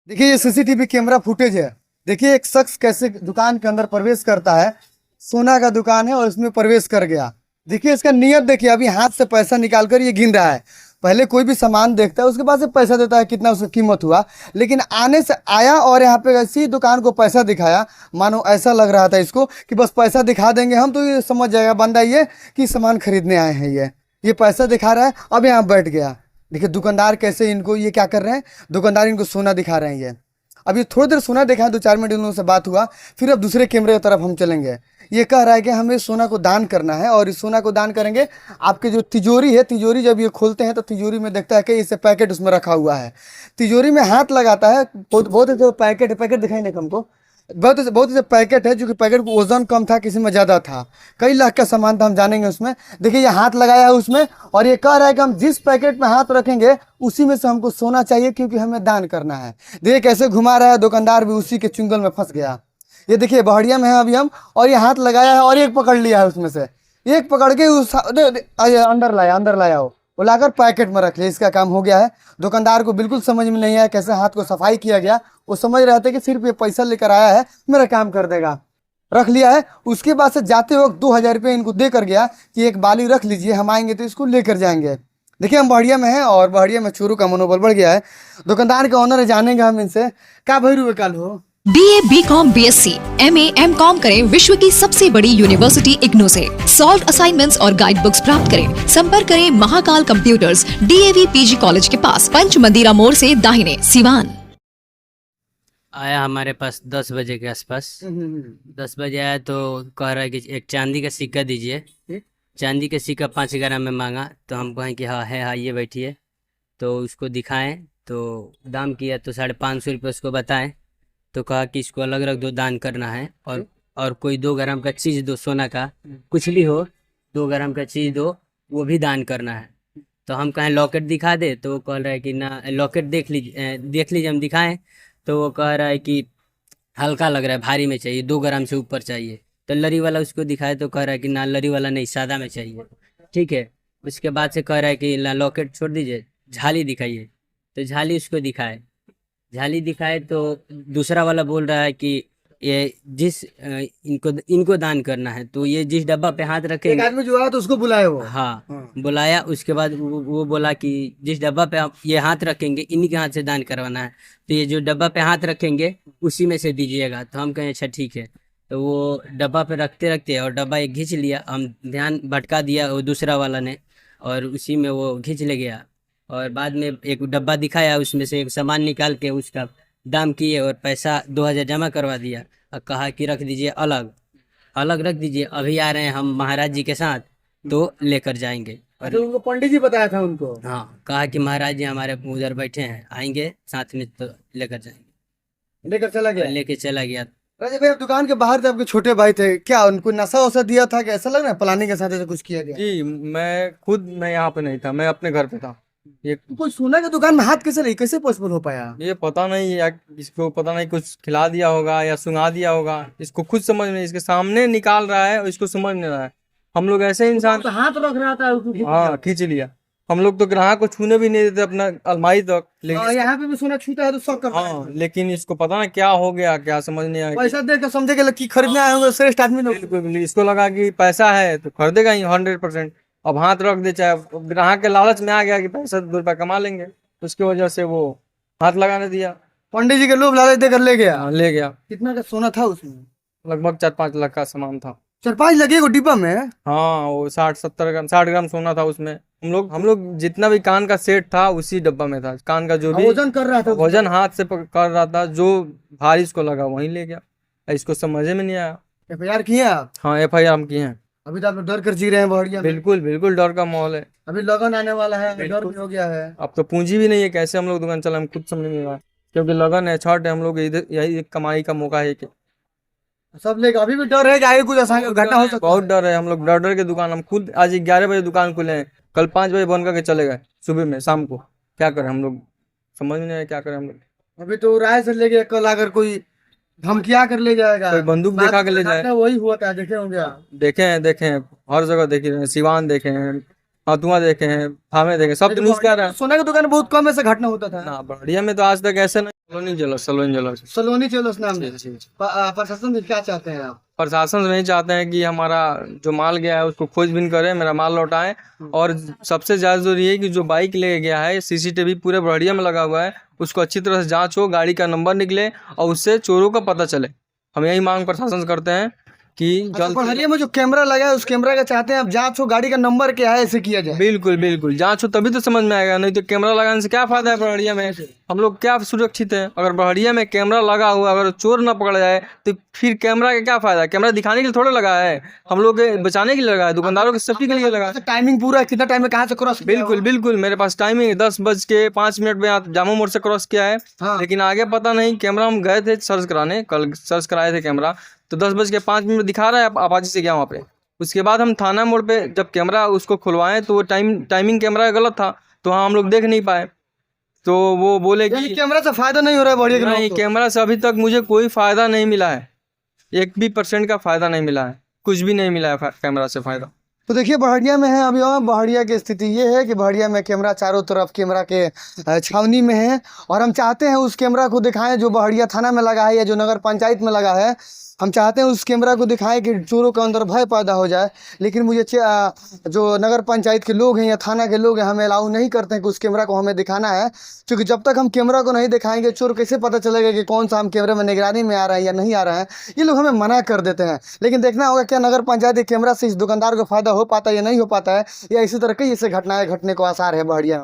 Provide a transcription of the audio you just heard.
देखिए ये CCTV camera footage है। देखिए एक शख्स कैसे दुकान के अंदर प्रवेश करता है। सोना का दुकान है और इसमें प्रवेश कर गया। देखिए इसका नियत देखिए, अभी हाथ से पैसा निकाल कर ये गिन रहा है। पहले कोई भी सामान देखता है उसके बाद से पैसा देता है कितना उसकी कीमत हुआ। लेकिन आने से आया और यहाँ पे ऐसी दुकान को पैसा दिखाया, मानो ऐसा लग रहा था इसको कि बस पैसा दिखा देंगे हम तो ये समझ जाएगा बंदा ये कि सामान खरीदने आए हैं। ये पैसा दिखा रहा है, अब यहाँ बैठ गया। देखिए दुकानदार कैसे इनको ये क्या कर रहे हैं, दुकानदार इनको सोना दिखा रहे हैं। ये अभी थोड़ी देर सोना दिखा, 2-4 मिनट उन लोगों से बात हुआ, फिर अब दूसरे कैमरे की तरफ हम चलेंगे। ये कह रहा है कि हमें सोना को दान करना है और इस सोना को दान करेंगे। आपके जो तिजोरी है, तिजोरी जब ये खोलते हैं तो तिजोरी में देखता है कि इसे पैकेट उसमें रखा हुआ है। तिजोरी में हाथ लगाता है, बहुत बहुत जो पैकेट है, पैकेट दिखाई नहीं हमको, बहुत से पैकेट है जो कि पैकेट को वजन कम था, किसी में ज़्यादा था, कई लाख का सामान था, हम जानेंगे उसमें। देखिए ये हाथ लगाया है उसमें और ये कह रहा है कि हम जिस पैकेट में हाथ रखेंगे उसी में से हमको सोना चाहिए क्योंकि हमें दान करना है। देखिए कैसे घुमा रहा है, दुकानदार भी उसी के चुंगल में फंस गया। ये देखिए बहड़िया में है अभी हम, और ये हाथ लगाया है और एक पकड़ लिया है उसमें से, एक पकड़ के उस अंदर लाया वो लाकर पैकेट में रख लिया। इसका काम हो गया है। दुकानदार को बिल्कुल समझ में नहीं आया कैसे हाथ को सफाई किया गया। वो समझ रहे थे कि सिर्फ ये पैसा लेकर आया है, मेरा काम कर देगा, रख लिया है। उसके बाद से जाते वक्त 2,000 रुपये इनको दे कर गया कि एक बाली रख लीजिए, हम आएंगे तो इसको लेकर जाएंगे। देखिए हम बढ़िया में हैं और बढ़िया में चोरों का मनोबल बढ़ गया है। दुकानदार के ऑनर है, जानेंगे हम इनसे। क्या भाई रुपये कल हो BA, BCom, BSc, MA, MCom करें विश्व की सबसे बड़ी यूनिवर्सिटी इग्नू से। सॉल्व असाइनमेंट्स और गाइड बुक्स प्राप्त करें। संपर्क करें Mahakal computers, DAV PG college के पास, पंच मंदिरा मोड़ से दाहिने, सिवान। आया हमारे पास 10 बजे के आसपास। 10 बजे आया तो कह रहा है कि एक चांदी का सिक्का दीजिए। चांदी का सिक्का 5 ग्राम में मांगा तो हम कहें कि हाँ है, हाँ ये बैठिए। तो उसको दिखाएं तो दाम किया तो 550 रुपये उसको बताएं। तो कहा कि इसको अलग रख दो, दान करना है। और कोई 2 ग्राम का चीज़ दो, सोना का कुछ भी हो, 2 ग्राम का चीज़ दो, वो भी दान करना है। तो हम कहें लॉकेट दिखा दे, तो वो कह रहा है कि ना लॉकेट देख लीजिए हम दिखाएं। तो वो कह रहा है कि हल्का लग रहा है, भारी में चाहिए, 2 ग्राम से ऊपर चाहिए। तो लरी वाला उसको दिखाए तो कह रहा है कि ना लरी वाला नहीं, सादा में चाहिए। ठीक है। उसके बाद से कह रहा है कि लॉकेट छोड़ दीजिए, झाली दिखाइए। तो झाली उसको दिखाए, झाली दिखाए तो दूसरा वाला बोल रहा है कि ये इनको दान करना है। तो ये जिस डब्बा पे हाथ एक रखेंगे, आदमी जो आया तो उसको बुलाए वो। हाँ बुलाया। उसके बाद वो बोला कि जिस डब्बा पे आप ये हाथ रखेंगे इन्हीं के हाथ से दान करवाना है। तो ये जो डब्बा पे हाथ रखेंगे उसी में से दीजिएगा। तो हम कहें अच्छा ठीक है। तो वो डब्बा पे रखते रखते और डब्बा एक घींच लिया, हम ध्यान भटका दिया वो दूसरा वाला ने, और उसी में वो घींच ले गया। और बाद में एक डब्बा दिखाया, उसमें से एक सामान निकाल के उसका दाम किए और पैसा 2,000 जमा करवा दिया और कहा कि रख दीजिए, अलग अलग रख दीजिए, अभी आ रहे हैं हम महाराज जी के साथ तो लेकर जाएंगे। और तो उनको पंडित जी बताया था उनको। हाँ, कहा कि महाराज जी हमारे उधर बैठे हैं, आएंगे साथ में तो लेकर जाएंगे। लेकर चला गया। लेके चला गया। राजे भाई, आप दुकान के बाहर थे, आपके छोटे भाई थे, क्या उनको नशा वशा दिया था कि ऐसा लग रहा है प्लानिंग के साथ ऐसा कुछ किया गया? जी मैं यहाँ पे नहीं था, मैं अपने घर पे था। ये कोई सोना की दुकान में हाथ कैसे लगी, कैसे पॉसिबल हो पाया? ये पता नहीं, या इसको पता नहीं कुछ खिला दिया होगा या सुंघा दिया होगा, इसको खुद समझ नहीं, इसके सामने निकाल रहा है और इसको समझ नहीं रहा है। हम लोग ऐसे इंसान, तो हाथ रख रहा था उसको खींच हाँ लिया। खींच लिया। हम लोग तो ग्राहक को छूने भी नहीं देते अपना अलमारी तक, और लेकिन यहाँ पे भी सोना छूता है तो शौक करता है। हाँ, लेकिन इसको पता नहीं क्या हो गया, क्या समझ नहीं आया। पैसा दे के समझे कि लड़की खरीदने आए होंगे, श्रेष्ठ आदमी लोग। बिल्कुल, इसको लगा कि पैसा है तो खरीदेगा ही 100%। अब हाथ रख दे, चाहे ग्राहक के लालच में आ गया कि पैसा 2 रुपया कमा लेंगे, उसकी वजह से वो हाथ लगाने दिया। पंडित जी के लोभ लालच देकर ले गया। हाँ, ले गया। कितना का सोना था उसमें? लगभग 4-5 लाख का सामान था। 4-5 लगे को डिब्बा में। हाँ, वो 60-70 ग्राम 60 ग्राम सोना था उसमें। हम लोग जितना भी कान का सेट था उसी डब्बा में था। कान का जो भी वजन कर रहा था। वजन हाथ से कर रहा था, जो भारी इसको लगा वहीं ले गया। इसको समझ में नहीं आया। FIR किए आप? हाँ, FIR हम किए हैं। अभी तो आप लोग डर कर जी रहे हैं बढ़िया में। बिल्कुल बिल्कुल, डर का माहौल है। अभी लगन आने वाला है, डर भी हो गया है। अब तो पूंजी भी नहीं है, कैसे हम लोग दुकान चला, हम खुद समझ नहीं रहा। क्योंकि लगन है, छठ है, हम लोग इधर यही एक कमाई का मौका है कि सब लेके अभी भी डर है कि आगे कुछ घटना हो सकता बहुत है। डर है। हम लोग डर डर के दुकान, हम खुद आज 11 बजे दुकान खुले हैं, कल 5 बजे बंद करके चले गए सुबह में, शाम को। क्या करें हम लोग, समझ नहीं आया क्या करें हम लोग। अभी तो राय से ले गए, कल अगर कोई धमकिया कर ले जाएगा, कोई बंदूक बात दिखा के ले जाए। घटना वही हुआ था, देखे होंगे आप। देखे हैं हर जगह देखे हैं, सिवान देखे हैं, हाँ धुआं देखे हैं, थामे देखे, सब तो न्यूज कह रहे हैं सोना की दुकान में बहुत कम ऐसे घटना होता था। ना। बढ़िया में तो आज तक ऐसे नहीं। सलोनी ज्वेलर्स। सलोनी ज्वेलर्स नाम जी, है। जी, जी। प्रशासन से क्या चाहते हैं आप? प्रशासन से नहीं चाहते हैं कि हमारा जो माल गया है उसको खोजबीन करे, मेरा माल लौटाएं। और सबसे ज़्यादा जरूरी है कि जो बाइक ले गया है, सीसीटीवी पूरे बढ़िया में लगा हुआ है, उसको अच्छी तरह से जांच हो, गाड़ी का नंबर निकले और उससे चोरों का पता चले। हम यही मांग प्रशासन से करते हैं कि जल्द। पहाड़िया में जो कैमरा लगा है उस कैमरा का चाहते हैं आप जांच हो, गाड़ी का नंबर क्या है, ऐसे किया जाए। बिल्कुल बिल्कुल जांच हो तभी तो समझ में आएगा, नहीं तो कैमरा लगाने से क्या फायदा है। बढ़िया में हम लोग क्या सुरक्षित है? अगर बढ़िया में कैमरा लगा हुआ, अगर चोर ना पकड़ा जाए तो फिर कैमरा का क्या फायदा? कैमरा दिखाने के लिए थोड़ा लगा है, हम लोग के बचाने के लिए लगा है, दुकानदारों की सेफ्टी के लिए लगा है। टाइमिंग पूरा है, कितना टाइम में कहाँ से क्रॉस? बिल्कुल बिल्कुल मेरे पास टाइमिंग 10:05 में यहाँ जामा मोड़ से क्रॉस किया है। हाँ। लेकिन आगे पता नहीं, कैमरा हम गए थे सर्च कराने, कल सर्च कराए थे कैमरा, तो 10:05 दिखा रहा है, अपाची से गया वहाँ पे। उसके बाद हम थाना मोड़ पे जब कैमरा उसको खुलवाएं तो वो टाइमिंग कैमरा गलत था, तो वहाँ हम लोग देख नहीं पाए। तो वो बोले कि कैमरा से फायदा नहीं हो रहा है बढ़िया नहीं, कैमरा से अभी तक मुझे कोई फायदा नहीं मिला है, 1 भी % का फायदा नहीं मिला है, कुछ भी नहीं मिला है कैमरा से फायदा। तो देखिए बहड़िया में है अभी, और बहड़िया की स्थिति ये है कि बहड़िया में कैमरा चारों तरफ कैमरा के छावनी में है, और हम चाहते हैं उस कैमरा को दिखाएं जो बहड़िया थाना में लगा है या जो नगर पंचायत में लगा है। हम चाहते हैं उस कैमरा को दिखाएं कि चोरों के अंदर भय पैदा हो जाए। लेकिन मुझे जो नगर पंचायत के लोग हैं या थाना के लोग हैं, हमें अलाउ नहीं करते हैं कि उस कैमरा को हमें दिखाना है, क्योंकि जब तक हम कैमरा को नहीं दिखाएंगे चोर कैसे पता चलेगा कि कौन सा हम कैमरे में निगरानी में आ रहा है या नहीं आ रहा है। ये लोग हमें मना कर देते हैं। लेकिन देखना होगा क्या नगर पंचायत के कैमरा से इस दुकानदार को फायदा हो पाता है या नहीं हो पाता है, या इसी तरह कई ऐसे घटनाएं घटने को आसार है बहड़िया।